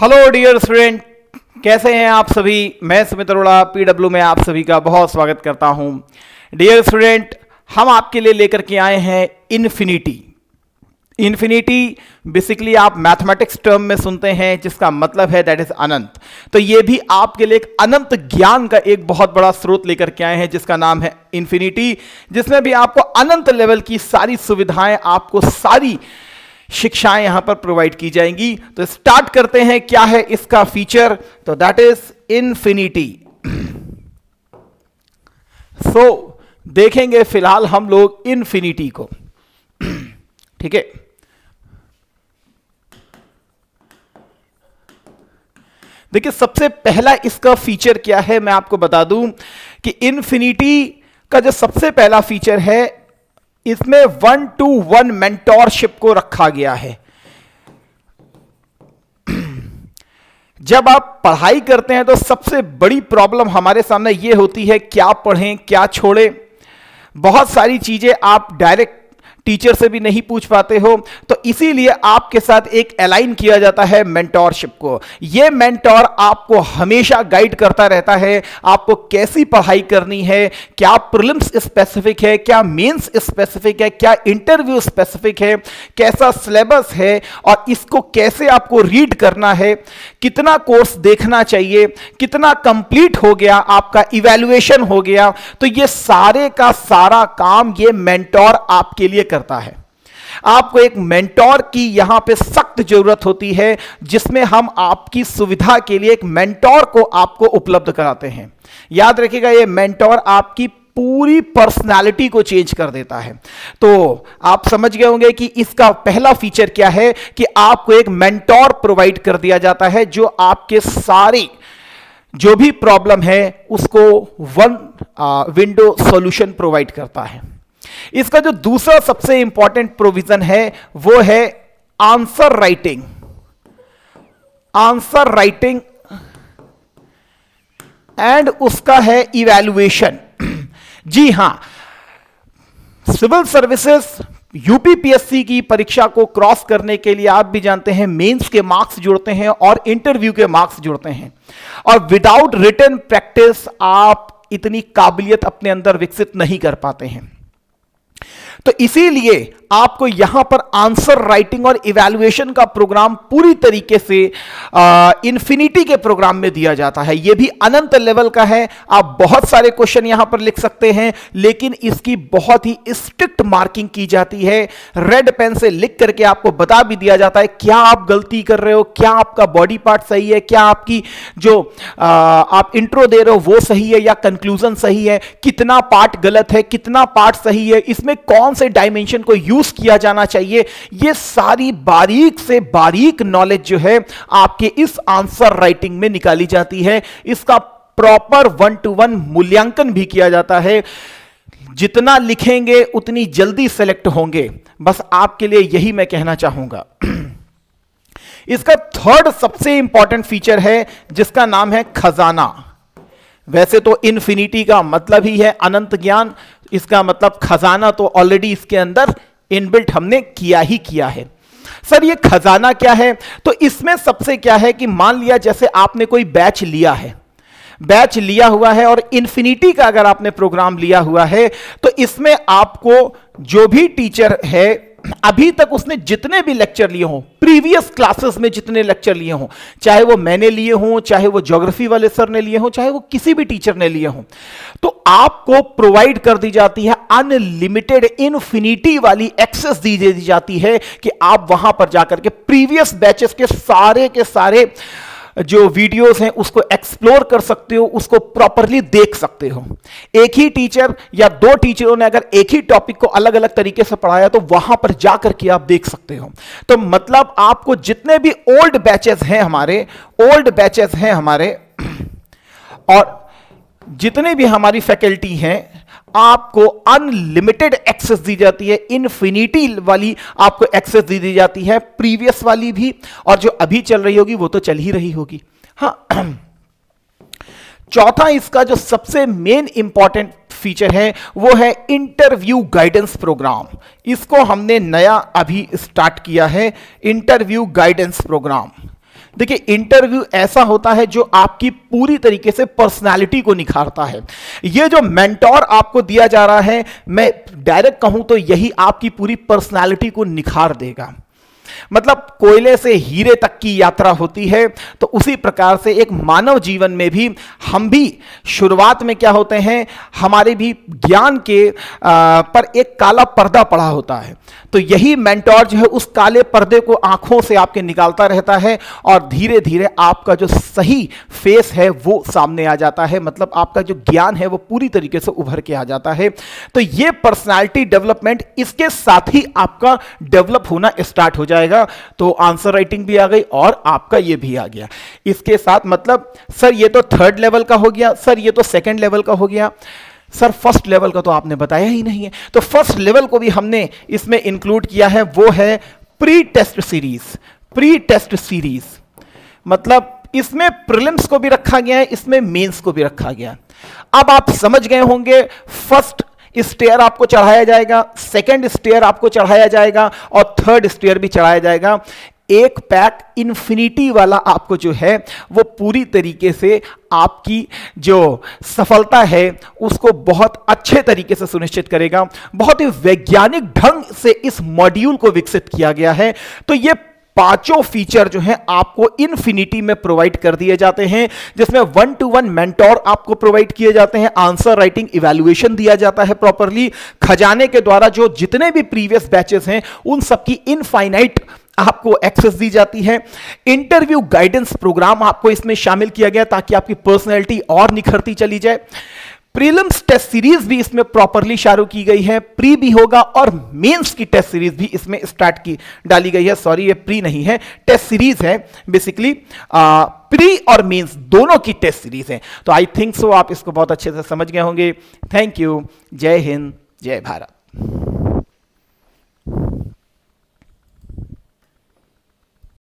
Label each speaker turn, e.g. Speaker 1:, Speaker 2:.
Speaker 1: Hello dear student, कैसे हैं आप सभी। मैं सुमित अरोड़ा पीडब्ल्यू में आप सभी का बहुत स्वागत करता हूं। डियर स्टूडेंट, हम आपके लिए लेकर के आए हैं इन्फिनिटी। इन्फिनिटी बेसिकली आप मैथमेटिक्स टर्म में सुनते हैं जिसका मतलब है दैट इज अनंत। तो ये भी आपके लिए एक अनंत ज्ञान का एक बहुत बड़ा स्रोत लेकर के आए हैं जिसका नाम है इन्फिनिटी, जिसमें भी आपको अनंत लेवल की सारी सुविधाएं, आपको सारी शिक्षाएं यहां पर प्रोवाइड की जाएंगी। तो स्टार्ट करते हैं, क्या है इसका फीचर, तो दैट इज इन्फिनिटी। सो देखेंगे फिलहाल हम लोग इन्फिनिटी को, ठीक है। देखिए सबसे पहला इसका फीचर क्या है, मैं आपको बता दूं कि इन्फिनिटी का जो सबसे पहला फीचर है, इसमें 1-to-1 मेंटोरशिप को रखा गया है। जब आप पढ़ाई करते हैं तो सबसे बड़ी प्रॉब्लम हमारे सामने यह होती है क्या पढ़ें क्या छोड़ें। बहुत सारी चीजें आप डायरेक्ट टीचर से भी नहीं पूछ पाते हो, तो इसीलिए आपके साथ एक अलाइन किया जाता है मेंटोरशिप को। यह मेंटोर आपको हमेशा गाइड करता रहता है, आपको कैसी पढ़ाई करनी है, क्या प्रीलिम्स स्पेसिफिक है, क्या मेंस स्पेसिफिक है, क्या इंटरव्यू स्पेसिफिक है, कैसा सिलेबस है और इसको कैसे आपको रीड करना है, कितना कोर्स देखना चाहिए, कितना कंप्लीट हो गया, आपका इवैल्यूएशन हो गया। तो ये सारे का सारा काम ये मेंटोर आपके लिए करता है। आपको एक मेंटोर की यहां पे सख्त जरूरत होती है, जिसमें हम आपकी सुविधा के लिए एक मेंटोर को आपको उपलब्ध कराते हैं। याद रखिएगा, ये मेंटोर आपकी पूरी पर्सनालिटी को चेंज कर देता है। तो आप समझ गए होंगे कि इसका पहला फीचर क्या है कि आपको एक मेंटोर प्रोवाइड कर दिया जाता है जो आपके सारे जो भी प्रॉब्लम है उसको वन विंडो सॉल्यूशन प्रोवाइड करता है। इसका जो दूसरा सबसे इंपॉर्टेंट प्रोविजन है वो है answer writing. Answer writing and उसका है इवैल्यूएशन। जी हां, सिविल सर्विसेज यूपीपीएससी की परीक्षा को क्रॉस करने के लिए आप भी जानते हैं मेंस के मार्क्स जुड़ते हैं और इंटरव्यू के मार्क्स जुड़ते हैं, और विदाउट रिटन प्रैक्टिस आप इतनी काबिलियत अपने अंदर विकसित नहीं कर पाते हैं। तो इसीलिए आपको यहां पर आंसर राइटिंग और इवैल्यूएशन का प्रोग्राम पूरी तरीके से इन्फिनिटी के प्रोग्राम में दिया जाता है। यह भी अनंत लेवल का है। आप बहुत सारे क्वेश्चन यहां पर लिख सकते हैं, लेकिन इसकी बहुत ही स्ट्रिक्ट मार्किंग की जाती है। रेड पेन से लिख करके आपको बता भी दिया जाता है क्या आप गलती कर रहे हो, क्या आपका बॉडी पार्ट सही है, क्या आपकी जो आप इंट्रो दे रहे हो वो सही है या कंक्लूजन सही है, कितना पार्ट गलत है, कितना पार्ट सही है, इसमें कौन से डायमेंशन को यूज किया जाना चाहिए। यह सारी बारीक से बारीक नॉलेज जो है आपके इस आंसर राइटिंग में निकाली जाती है। इसका प्रॉपर 1-to-1 मूल्यांकन भी किया जाता है। जितना लिखेंगे उतनी जल्दी सेलेक्ट होंगे। बस आपके लिए यही मैं कहना चाहूंगा। इसका थर्ड सबसे इंपॉर्टेंट फीचर है जिसका नाम है खजाना। वैसे तो इन्फिनिटी का मतलब ही है अनंत ज्ञान, इसका मतलब खजाना तो ऑलरेडी इसके अंदर इनबिल्ट हमने किया ही किया है। सर ये खजाना क्या है, तो इसमें सबसे क्या है कि मान लिया जैसे आपने कोई बैच लिया है, बैच लिया हुआ है और इन्फिनिटी का अगर आपने प्रोग्राम लिया हुआ है, तो इसमें आपको जो भी टीचर है अभी तक उसने जितने भी लेक्चर लिए हों, प्रीवियस क्लासेस में जितने लेक्चर लिए हों, चाहे वो मैंने लिए हों, चाहे वो ज्योग्राफी वाले सर ने लिए हों, चाहे वो किसी भी टीचर ने लिए हों, तो आपको प्रोवाइड कर दी जाती है अनलिमिटेड इन्फिनिटी वाली एक्सेस दी जाती है कि आप वहां पर जाकर के प्रीवियस बैचेस के सारे जो वीडियोस हैं उसको एक्सप्लोर कर सकते हो, उसको प्रॉपरली देख सकते हो। एक ही टीचर या दो टीचरों ने अगर एक ही टॉपिक को अलग अलग तरीके से पढ़ाया तो वहां पर जाकर के आप देख सकते हो। तो मतलब आपको जितने भी ओल्ड बैचेस हैं हमारे और जितने भी हमारी फैकल्टी हैं, आपको अनलिमिटेड एक्सेस दी जाती है। इन्फिनिटी वाली आपको एक्सेस दी जाती है, प्रीवियस वाली भी, और जो अभी चल रही होगी वो तो चल ही रही होगी। हाँ, चौथा इसका जो सबसे मेन इंपॉर्टेंट फीचर है वो है इंटरव्यू गाइडेंस प्रोग्राम। इसको हमने नया अभी स्टार्ट किया है, इंटरव्यू गाइडेंस प्रोग्राम। देखिए, इंटरव्यू ऐसा होता है जो आपकी पूरी तरीके से पर्सनालिटी को निखारता है। ये जो मेंटोर आपको दिया जा रहा है, मैं डायरेक्ट कहूं तो यही आपकी पूरी पर्सनालिटी को निखार देगा। मतलब कोयले से हीरे तक की यात्रा होती है, तो उसी प्रकार से एक मानव जीवन में भी हम भी शुरुआत में क्या होते हैं, हमारे भी ज्ञान के पर एक काला पर्दा पड़ा होता है। तो यही मेंटोर जो है उस काले पर्दे को आंखों से आपके निकालता रहता है और धीरे धीरे आपका जो सही फेस है वो सामने आ जाता है। मतलब आपका जो ज्ञान है वो पूरी तरीके से उभर के आ जाता है। तो ये पर्सनालिटी डेवलपमेंट इसके साथ ही आपका डेवलप होना स्टार्ट हो जाएगा। तो आंसर राइटिंग भी आ गई और आपका ये भी आ गया इसके साथ। मतलब सर ये तो थर्ड लेवल का हो गया, सर ये तो सेकंड लेवल का हो गया, सर फर्स्ट लेवल का तो आपने बताया ही नहीं है। तो फर्स्ट लेवल को भी हमने इसमें इंक्लूड किया है, वो है pre test series. Pre test series मतलब इसमें प्रीलिम्स को भी रखा गया है, इसमें मेंस को भी रखा गया। अब आप समझ गए होंगे, फर्स्ट स्टेयर आपको चढ़ाया जाएगा, सेकंड स्टेयर आपको चढ़ाया जाएगा और थर्ड स्टेयर भी चढ़ाया जाएगा। एक पैक इन्फिनिटी वाला आपको जो है वो पूरी तरीके से आपकी जो सफलता है उसको बहुत अच्छे तरीके से सुनिश्चित करेगा। बहुत ही वैज्ञानिक ढंग से इस मॉड्यूल को विकसित किया गया है। तो ये पांचों फीचर जो हैं आपको इन्फिनिटी में प्रोवाइड कर दिए जाते हैं, जिसमें 1-to-1 मेंटोर आपको प्रोवाइड किए जाते हैं, आंसर राइटिंग इवैल्यूएशन दिया जाता है प्रॉपरली, खजाने के द्वारा जो जितने भी प्रीवियस बैचेस हैं उन सबकी इनफाइनाइट आपको एक्सेस दी जाती है। इंटरव्यू गाइडेंस प्रोग्राम आपको इसमें शामिल किया गया ताकि आपकी पर्सनैलिटी और निखरती चली जाए। प्रीलिम्स टेस्ट सीरीज भी इसमें प्रॉपरली शुरू की गई है, प्री भी होगा और मेंस की टेस्ट सीरीज भी इसमें स्टार्ट की डाली गई है। सॉरी, ये प्री नहीं है, टेस्ट सीरीज है बेसिकली। प्री और मेंस दोनों की टेस्ट सीरीज है। तो आई थिंक सो आप इसको बहुत अच्छे से समझ गए होंगे। Thank you. जय हिंद, जय भारत।